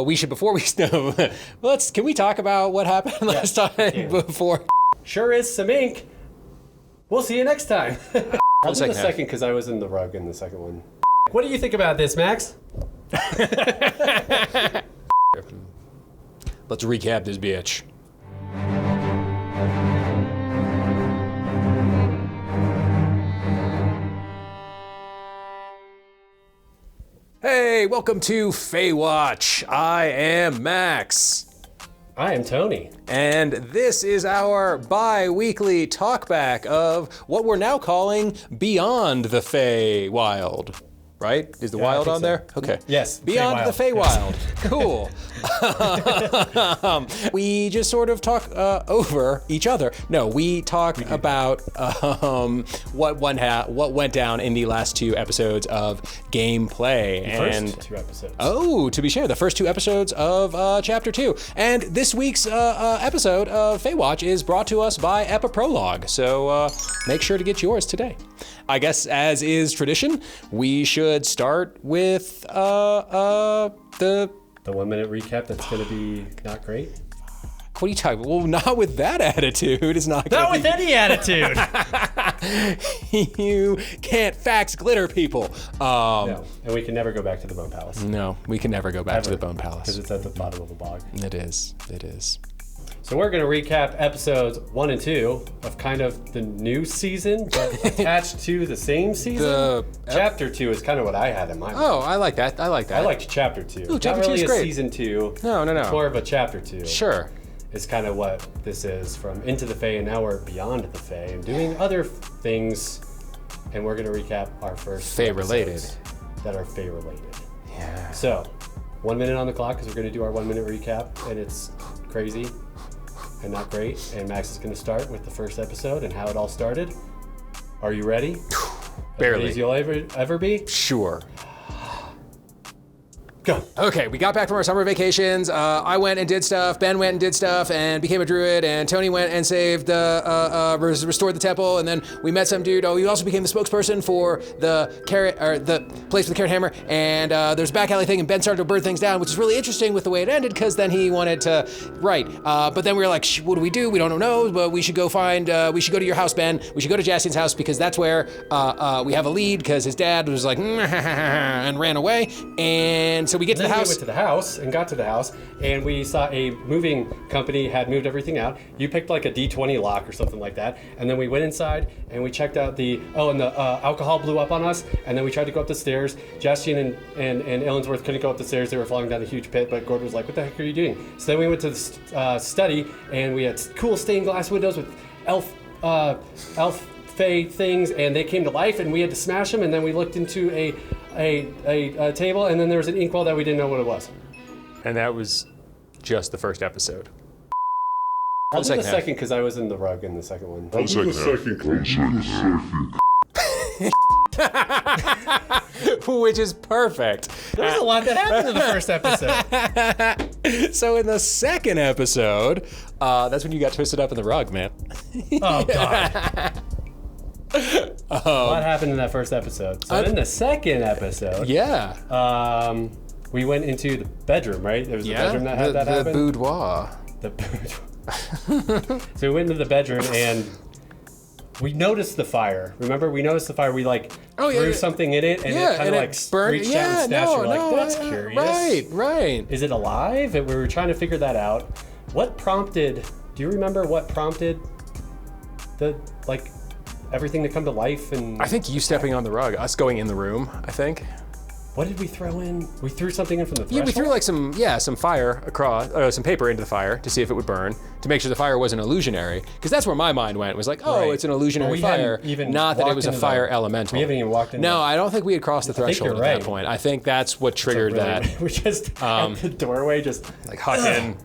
we should before we know, can we talk about what happened last time before? Sure is some ink. We'll see you next time. I'll do the second because I was in the rug in the second one. What do you think about this, Max? Let's recap this bitch. Hey, welcome to Feywatch. I am Max. I am Tony. And this is our bi-weekly talkback of what we're now calling Beyond the Feywild. Right? Is the wild on there? Okay. Yes. Beyond the Feywild. Cool. We just sort of talk over each other. No, we talk about what went down in the last two episodes of gameplay. First two episodes. Oh, to be sure, the first two episodes of Chapter 2. And this week's episode of Feywatch is brought to us by Epiprologue. So make sure to get yours today. I guess, as is tradition, we should start with the 1 minute recap that's going to be not great. What are you talking about? Well, not with that attitude. It's not with any attitude. You can't fax glitter people. No, and we can never go back to the Bone Palace. No, we can never go back to the Bone Palace. Because it's at the bottom of the bog. It is. So we're going to recap episodes 1 and 2 of kind of the new season, but attached to the same season. Chapter 2 is kind of what I had in mind. Oh, I like that. I liked Chapter 2. Ooh, Chapter Not 2 really is great. a Season 2. No. It's more of a Chapter 2. Sure. Is kind of what this is, from Into the Fey, and now we're beyond the Fey and doing other things. And we're going to recap our first Fey-related. That are Fey-related. Yeah. So, 1 minute on the clock, because we're going to do our 1 minute recap, and it's crazy and not great. And Max is going to start with the first episode and how it all started. Are you ready? Barely. As you'll ever be? Sure. Go. Okay, we got back from our summer vacations. I went and did stuff. Ben went and did stuff and became a druid. And Tony went and saved restored the temple. And then we met some dude. Oh, he also became the spokesperson for the place with the carrot hammer. And there's a back alley thing. And Ben started to burn things down, which is really interesting with the way it ended, because then he wanted to but then we were like, what do? We don't know. But we should go we should go to your house, Ben. We should go to Jaastien's house, because that's where we have a lead, because his dad was like, and ran away. And so we get to the house. We went to the house and got to the house, and we saw a moving company had moved everything out. You picked like a D20 lock or something like that, and then we went inside and we checked out the alcohol blew up on us, and then we tried to go up the stairs. Jaastien and Illinsworth couldn't go up the stairs; they were falling down a huge pit. But Ghourd was like, "What the heck are you doing?" So then we went to the study, and we had cool stained glass windows with elf fey things, and they came to life, and we had to smash them. And then we looked into a table, and then there was an inkwell that we didn't know what it was. And that was just the first episode. I'll do the second because I was in the rug in the second one. I'll do the second. Which is perfect. There's a lot that happened in the first episode. So in the second episode, that's when you got twisted up in the rug, man. Oh, God. What happened in that first episode? So in the second episode, we went into the bedroom, right? There was the bedroom that had that happen. The boudoir. So we went into the bedroom and we noticed the fire. Remember, we noticed the fire. We threw something in it, and it kind of like burned. reached out and snatched. We're like, that's curious. Right. Is it alive? And we were trying to figure that out. What prompted? Do you remember what prompted the everything to come to life? And I think you stepping on the rug, us going in the room, I think. What did we throw in? We threw something in from the threshold? Yeah, we threw like some fire across, some paper into the fire to see if it would burn, to make sure the fire wasn't illusionary. Because that's where my mind went, was like, it's an illusionary fire, not that it was a fire elemental. We haven't even walked in. No, I don't think we had crossed the threshold at that point. I think that's what triggered that. We just, at the doorway, just like huck in.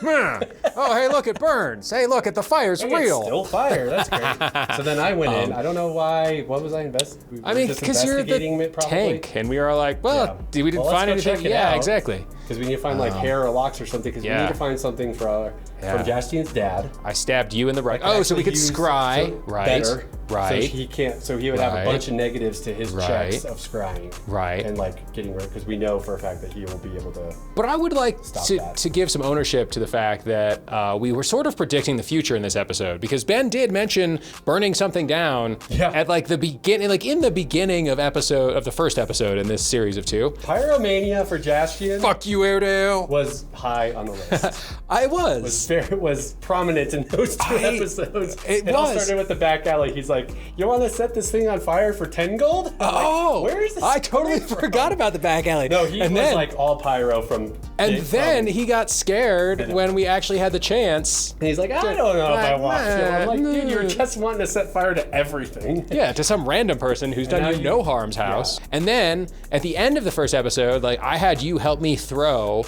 Oh, hey, look, it burns. Hey, look, the fire's real. It's still fire. That's great. So then I went in. I don't know why. What was I investigating? I mean, because you're the tank, and we were like, we didn't find anything. Yeah, exactly. because we need to find like hair or locks or something, because we need to find something from Jaastien's dad. I stabbed you in the right. Oh, so we could scry. Right. Better. Right. So he can't. So he would have a bunch of negatives to his checks of scrying. Right. And like getting rid, because we know for a fact that he will be able to. But I would like to give some ownership to the fact that we were sort of predicting the future in this episode, because Ben did mention burning something down at like the beginning, like in the beginning of the first episode in this series of 2. Pyromania for Jaastien. Fuck you, Aeredale. Was high on the list. Was prominent in those 2 episodes. It all started with the back alley. He's like, "You want to set this thing on fire for 10 gold?" Oh, like, where is this? I totally forgot about the back alley. No, he was like all pyro from. And then he got scared when we actually had the chance. And he's like, "I don't know if I want to." I'm like, "Dude, you were just wanting to set fire to everything." Yeah, to some random person who's done you no harm's house. Yeah. And then at the end of the first episode, like I had you help me throw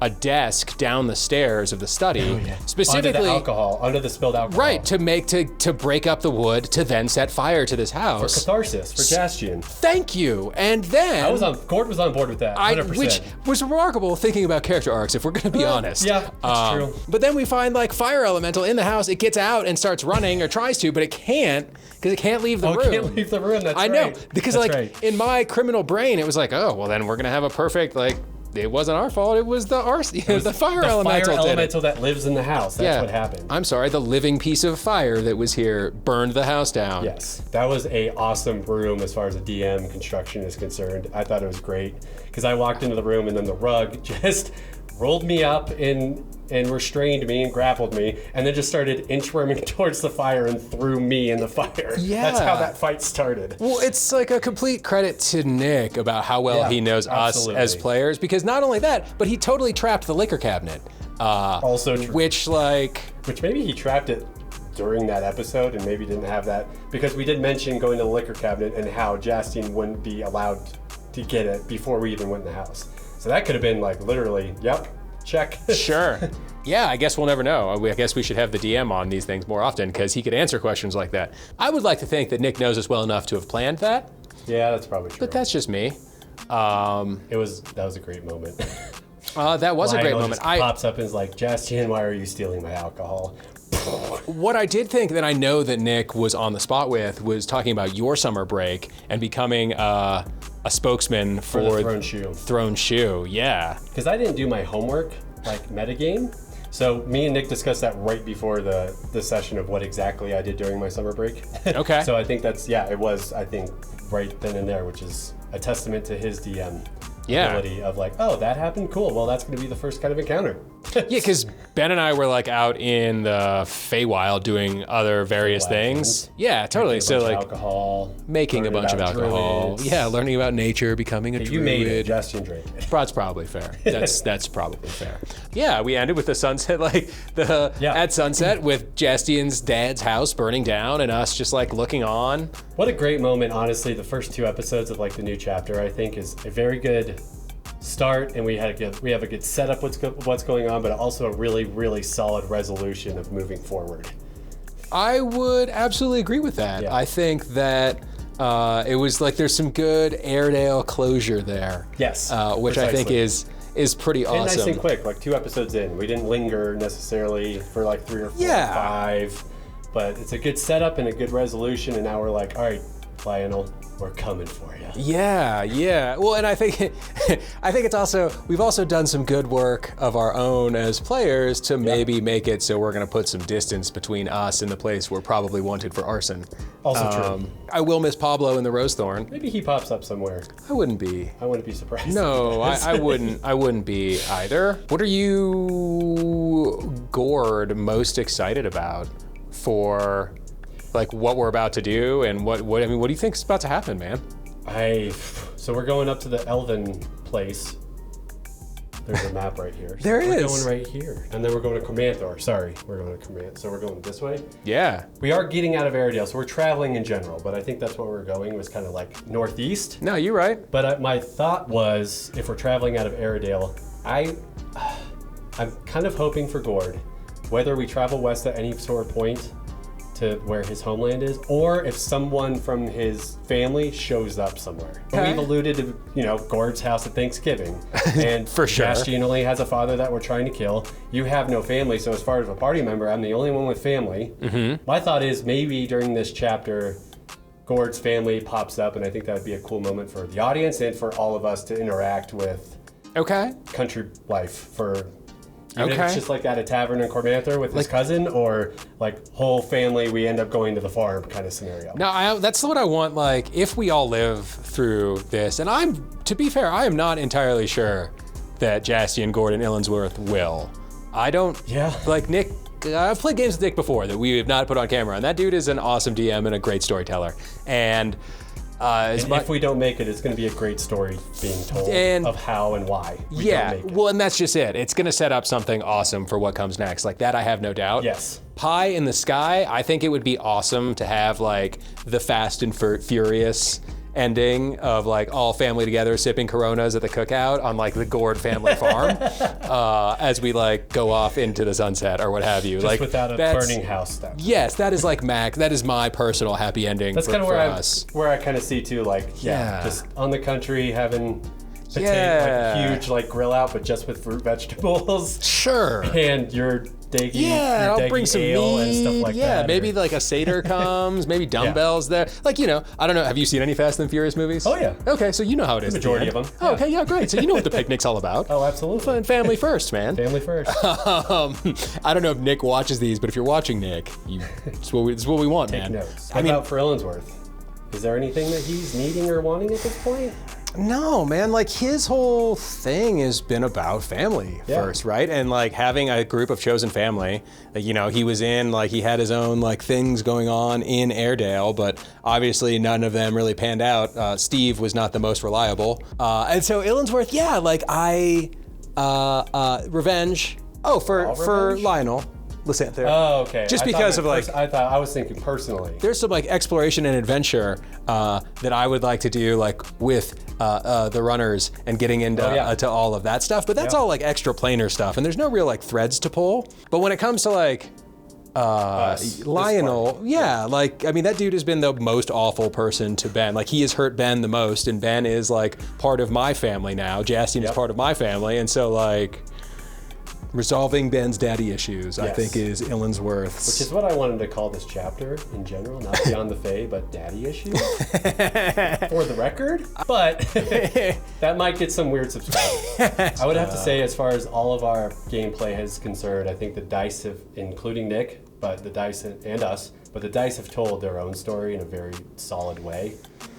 a desk down the stairs of the study, specifically under the spilled alcohol. Right, to break up the wood to then set fire to this house. For catharsis, for Jaastien. Thank you. And then Ghourd was on board with that, 100%. Which was remarkable thinking about character arcs, if we're gonna be honest. Yeah, that's true. But then we find like fire elemental in the house. It gets out and starts running or tries to, but it can't, because it can't leave the room. It can't leave the room, that's right. I know, because in my criminal brain, it was like, oh, well then we're gonna have a perfect it wasn't our fault. It was the fire elemental that lives in the house. That's what happened. I'm sorry. The living piece of fire that was here burned the house down. Yes, that was a awesome room as far as the DM construction is concerned. I thought it was great, because I walked into the room and then the rug just rolled me up and restrained me and grappled me, and then just started inchworming towards the fire and threw me in the fire. Yeah. That's how that fight started. Well, it's like a complete credit to Nick about how well he knows us as players, because not only that, but he totally trapped the liquor cabinet. Also true. Which maybe he trapped it during that episode and maybe didn't have that, because we did mention going to the liquor cabinet and how Jaastien wouldn't be allowed to get it before we even went in the house. So that could have been like literally, check. Sure. Yeah, I guess we'll never know. I guess we should have the DM on these things more often, because he could answer questions like that. I would like to think that Nick knows us well enough to have planned that. Yeah, that's probably true. But that's just me. That was a great moment. That was a great moment. Pops up and is like, "Jaastien, why are you stealing my alcohol?" What I did think that I know that Nick was on the spot with was talking about your summer break and becoming a spokesman for the Throne Shoe, yeah. Because I didn't do my homework, like metagame. So me and Nick discussed that right before the session of what exactly I did during my summer break. Okay. So I think it was, I think, right then and there, which is a testament to his DM ability of like, oh, that happened? Cool. Well, that's going to be the first kind of encounter. Yeah, because Ben and I were like out in the Feywild doing other various things. Yeah, totally. So like making a bunch of alcohol. Druids. Yeah, learning about nature, becoming a druid. You made it, Jaastien drank. That's probably fair. That's probably fair. Yeah, we ended with the sunset, at sunset with Jaastien's dad's house burning down and us just like looking on. What a great moment, honestly. The first 2 episodes of like the new chapter, I think, is a very good start, and we have a good setup what's going on, but also a really, really solid resolution of moving forward. I would absolutely agree with that. Yeah. I think that it was like there's some good Aeredale closure there. Yes. Which precisely. I think is pretty awesome. And nice and quick, like 2 episodes in. We didn't linger necessarily for like 3 or 4 or 5, but it's a good setup and a good resolution, and now we're like, all right, Lionel, we're coming for you. Yeah. Well, and I think it's also, we've also done some good work of our own as players to maybe make it so we're going to put some distance between us and the place we're probably wanted for arson. Also true. I will miss Pablo in the Rosethorn. Maybe he pops up somewhere. I wouldn't be surprised. No, I wouldn't be either. What are you, Ghourd, most excited about for like what we're about to do, and what do you think is about to happen, man? So we're going up to the Elven place. There's a map right here. So we're going right here. And then we're going to Comanthor. Sorry, we're going to Comanthor. So we're going this way? Yeah. We are getting out of Aeredale, so we're traveling in general, but I think that's where we're going, was kind of like northeast. No, you're right. But my thought was, if we're traveling out of Aeredale, I'm kind of hoping for Ghourd. Whether we travel west at any sort of point, to where his homeland is, or if someone from his family shows up somewhere. Okay. We've alluded to, Ghourd's house at Thanksgiving, and For sure. Jaastien only has a father that we're trying to kill. You have no family, so as far as a party member, I'm the only one with family. My thought is maybe during this chapter, Ghourd's family pops up, and I think that would be a cool moment for the audience and for all of us to interact with country life for... Even if it's just like at a tavern in Cormanther with his cousin, or like whole family, we end up going to the farm kind of scenario. No, that's what I want. Like, if we all live through this, and to be fair, I am not entirely sure that Jaastien, Ghourd, and Illinsworth will. I don't. Yeah. Like Nick, I've played games with Nick before that we have not put on camera, and that dude is an awesome DM and a great storyteller. And if we don't make it, it's going to be a great story being told of how and why we don't make it. Well, and that's just it. It's going to set up something awesome for what comes next. Like that, I have no doubt. Yes. Pie in the Sky, I think it would be awesome to have like the Fast and Furious ending of like all family together sipping Coronas at the cookout on like the Ghourd family farm as we like go off into the sunset or what have you. Just like without a burning house stuff. Yes, that is like that is my personal happy ending. That's for, kind of where I kind of see too, like just on the country having like a huge like grill out, but just with fruit vegetables. Sure. And your Daggy, I'll bring some ale meat and stuff like that. Yeah, maybe like a satyr comes, maybe dumbbells there. Like, I don't know, have you seen any Fast and Furious movies? Oh, yeah. Okay, so you know how it is. The majority of them. Oh, okay, yeah, great. So you know what the picnic's all about. Oh, absolutely. Family first, man. Family first. I don't know if Nick watches these, but if you're watching Nick, it's what we want, Take man. notes. How about for Illinsworth? Is there anything that he's needing or wanting at this point? No, man, like his whole thing has been about family first, right? And like having a group of chosen family that, he was in, like he had his own like things going on in Aeredale, but obviously none of them really panned out. Steve was not the most reliable. And so Illinsworth, revenge. Oh, for Lionel. Lysanther. Oh, okay. Just because of like... I was thinking personally. There's some like exploration and adventure that I would like to do like with the runners and getting into to all of that stuff. But that's all like extra planar stuff. And there's no real like threads to pull. But when it comes to like Lionel, that dude has been the most awful person to Ben. Like he has hurt Ben the most, and Ben is like part of my family now. Jaastien is part of my family. And so like... resolving Ben's daddy issues, I think, is Illinsworth's. Which is what I wanted to call this chapter in general, not Beyond the Fae, but daddy issues. For the record. But that might get some weird subscribers. I would have to say, as far as all of our gameplay is concerned, I think the dice have, including Nick, but the dice and us, but the dice have told their own story in a very solid way.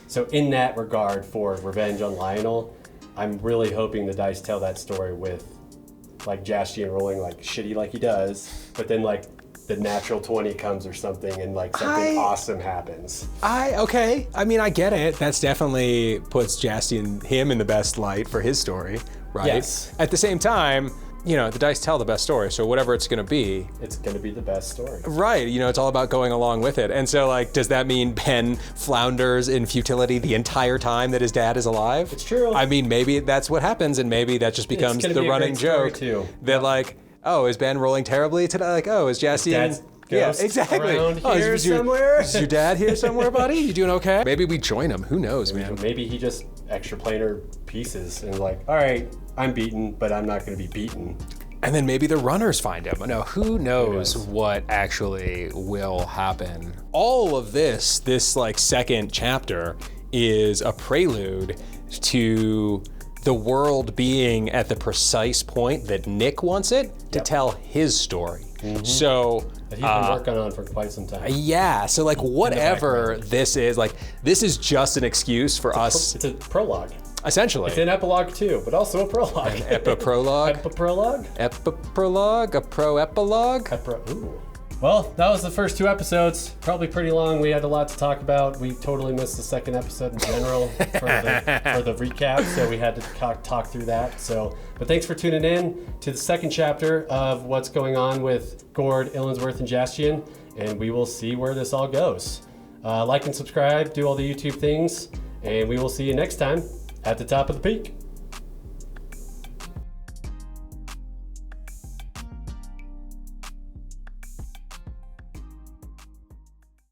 So in that regard, for Revenge on Lionel, I'm really hoping the dice tell that story with like Jaastien rolling like shitty like he does, but then like the natural 20 comes or something and like something awesome happens. I get it. That's definitely puts Jaastien, him in the best light for his story, right? Yes. At the same time, the dice tell the best story, so whatever it's gonna be. It's gonna be the best story. Right, it's all about going along with it. And so like, does that mean Ben flounders in futility the entire time that his dad is alive? It's true. I mean, maybe that's what happens, and maybe that just becomes the running joke. That like, oh, is Ben rolling terribly today? Like, oh, is Jaastien... Yeah, exactly. Is your dad here somewhere, buddy? You doing okay? Maybe we join him. Who knows, man? Maybe he just extra planar pieces and like, all right, I'm beaten, but I'm not going to be beaten. And then maybe the runners find him. No, who knows what actually will happen. All of this like second chapter is a prelude to the world being at the precise point that Nick wants it to tell his story. So that he's been working on for quite some time. Yeah, so like whatever this is, like this is just an excuse for us. It's a prologue. Essentially. It's an epilogue too, but also a prologue. An epiprologue? Epiprologue? Epiprologue? A pro-epilogue? Ooh. Well, that was the first 2 episodes. Probably pretty long. We had a lot to talk about. We totally missed the second episode in general for the recap, so we had to talk through that. But thanks for tuning in to the second chapter of what's going on with Ghourd, Illinsworth, and Jaastien, and we will see where this all goes. Like and subscribe, do all the YouTube things, and we will see you next time at the top of the peak.